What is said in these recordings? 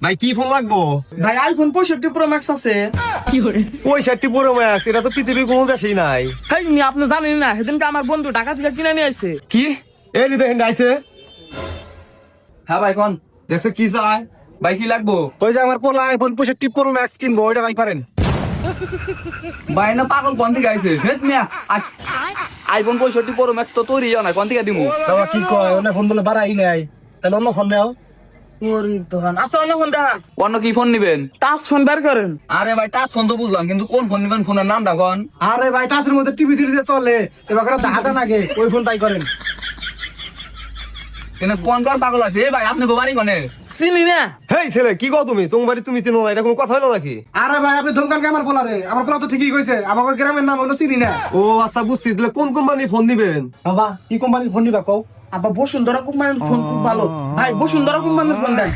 ভাই কি ফোন লাগবো? ভাই আইফোন 65 প্রো ম্যাক্স আছে। 65 প্রো ম্যাক্স, এটা তো পৃথিবীর কোনো দেশেই নাই। হেই মি আপনি জানেন না, সেদিনকে আমার বন্ধু ঢাকা থেকে কিনে নিয়ে আইছে। কি এই দেখেন আইছে? হ্যাঁ ভাই কোন দেখছে কি চায়? ভাই কি লাগবো? ওই যে আমার পোলা আইফোন 65 প্রো ম্যাক্স কিনবো, ওইটা ভাই পারেন? ভাই না পাগল কোন থেকে আইছে? হেট মিয়া আইফোন 65 প্রো ম্যাক্স তো তৈরি হয় না, কোন থেকে দিমু? বাবা কি কয়, ওনা ফোন বলে বাড়াই নাই, তাহলে অন্য ফোন নাও। ওরে দোকান আছে, অন্য ফোন দেখান। অন্য কি ফোন নিবেন? টাচ ফোন বের করেন। আরে ভাই টাচ ফোন তো বুঝলাম, কিন্তু কোন ফোন নিবেন? ফোনের নামটা কোন? আরে ভাই টাচের মধ্যে টিভি দিলে যে চলে, এবার করে দাদা নাগে ওই ফোন তাই করেন। কিন্তু কোন কার পাগল আছে? ভাই আপনি গো বাড়ি কোনে? চিনি না। হেই ছেলে কি কও তুমি? তোমার বাড়ি তুমি চিনো না, এটা কোনো কথা হলো নাকি? আরে ভাই আপনি ধমকানকে আমার পোলা রে, আমার পোলা তো ঠিকই কইছে, আমাকে গ্রামের নাম হলো চিনি না। ও আচ্ছা বুঝছি, তাহলে কোন কোম্পানি ফোন দিবেন? বাবা কি কোম্পানির ফোন নিবা কও? আব্বা বসুন্ধরা কোম্পানির ফোন খুব ভালো। ভাই বসুন্ধরা কোম্পানির ফোন দেন।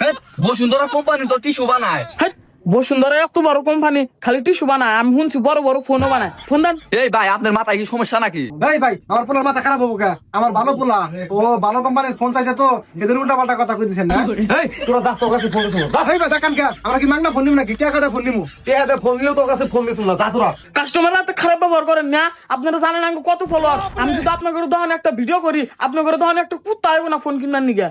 হেট বসুন্ধরা কোম্পানি তো টিস্যু বানায়। হেই, বসুন্ধরা এত বড় কোম্পানি, খালি টিস্যু বানায়। আমি শুনছি বড় বড় ফোনও বানায়। ফোন দেন। এই ভাই আপনার মাথায় কি সমস্যা নাকি? ভাই ভাই আমার পোলার মাথা খারাপ হবো কা? আমার ভালো পোলা, ও ভালো কোম্পানির ফোন চাইছে তো এদের উল্টা পাল্টা কথা কই দিছেন না? এই তোরা যা তোর কাছে ফোন দিছ না। যা ভাই ভাই দেখান কা, আমরা কি মাগনা ফোন নিব নাকি? টাকা দে ফোন নিমু। টাকা দে ফোন নিলেও তোর কাছে ফোন দিছ না, যা তোরা। কাস্টমাররা তো খারাপ ব্যবহার করেন না। আপনারা জানেন আমি কত ফলোয়ার। আমি যদি আপনাদের দোকানে একটা ভিডিও করি, আপনাদের দোকানে একটা কুত্তা আইব না ফোন কিনার নিগে।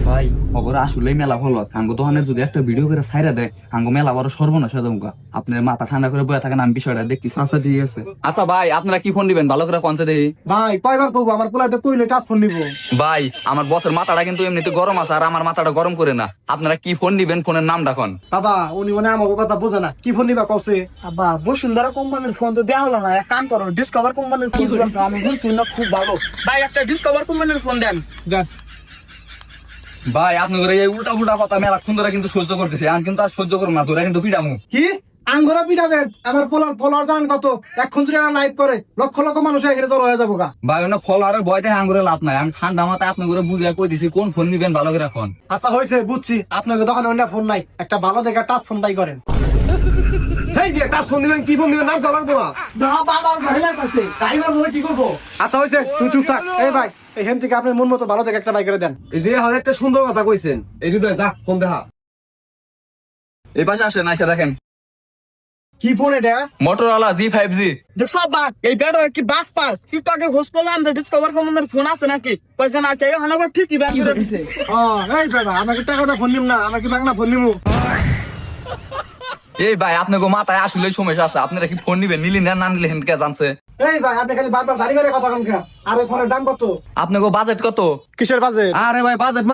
ভাই অগর আসলেই মেলা ভালো। আঙ্গ দোকানের যদি একটা ভিডিও করে ছাইরা দেয়, আঙ্গ মেলা বড় সর্বনাশ হয়ে যাবো। আপনার মাথা ঠান্ডা করে বয়ে থাকেন, আমি বিষয়টা দেখতেছি। আচ্ছা ঠিক আছে। আচ্ছা ভাই আপনারা কি ফোন দিবেন? ভালো করে কনসে দেই। ভাই কয়বার কইবো, আমার পোলা তো কইলে টাচ ফোন নিব। ভাই আমার বসের মাথাটা কিন্তু এমনিতে গরম আছে, আর আমার মাথাটা গরম করে না। আপনারা কি ফোন নিবেন? ফোনের নাম ডাকন। বাবা উনি মানে আমাকে কথা বোঝে না, কি ফোন নিবা কওছে? আব্বা বসুন্ধরা কোম্পানির ফোন তো দেওয়া হলো না, এক কাম করো ডিসকভার কোম্পানির ফোন দিবেন। আমি বলছি না খুব ভালো। ভাই একটা ডিসকভার কোম্পানির ফোন দেন। দেন। ভাই আপনি করে এই উল্টা উল্টা কথা মেলা সুন্দর কিন্তু সহ্য করতেছে, আমি কিন্তু আর সহ্য করবো না, তোরা কিন্তু পিটামু। কি আঙ্গরা পিটাবে? আমার পোলার ফলোয়ার জানেন কত? এখন যদি লাইভ করে লক্ষ লক্ষ মানুষ এখানে জড়ো হয়ে যাবো গা। ভাই অনেক ফল আর ভয়তে আঙ্গুরে লাভ নাই। আমি ঠান্ডা মাথায় আপনি করে বুঝে কই দিছি কোন ফোন নিবেন ভালো করে এখন। আচ্ছা হয়েছে বুঝছি, আপনাকে দোকানে অন্য ফোন নাই, একটা ভালো দেখে টাচ ফোন বাই করেন। হেই বিয়ে টাচ ফোন দিবেন, কি ফোন দিবেন নাম কল লাগবো না। বাবা ভালো লাগছে। ড্রাইভার বলে কি করবো? আচ্ছা হয়েছে, তুই চুপ থাক। এই ভাই এখান থেকে আপনার মন মতো ভালো দেখে একটা বাই করে দেন। এই যে হাজার একটা সুন্দর কথা কইছেন, এই হৃদয় দেখ ফোন দেখা। এই পাশে আসেন, এসে দেখেন কি ফোন এটা? Motorola G5G। দেখছো বাক এই বেটা কি বাক পার একটু আগে হোস্ট করলাম যে ডিসকভার কোম্পানির ফোন আছে নাকি পয়সা না কে হানাবার ঠিকই ব্যান করে দিছে। ও এই বেটা আমাকে টাকা দা ফোন নিম না, আমাকে বাংলা ফোন নিমু। এই ভাই আপনি গো মাথায় আসলে সমস্যা আছে। আপনারা কি ফোন নিবেন? নিলি না না নিলে হেনকে জানছে। এই ভাই আপনি খালি বারবার গাড়ি করে কথা কন কা? আর এই ফোনের দাম কত? আপনি গো বাজেট কত? কিসের বাজেট? আরে ভাই বাজেট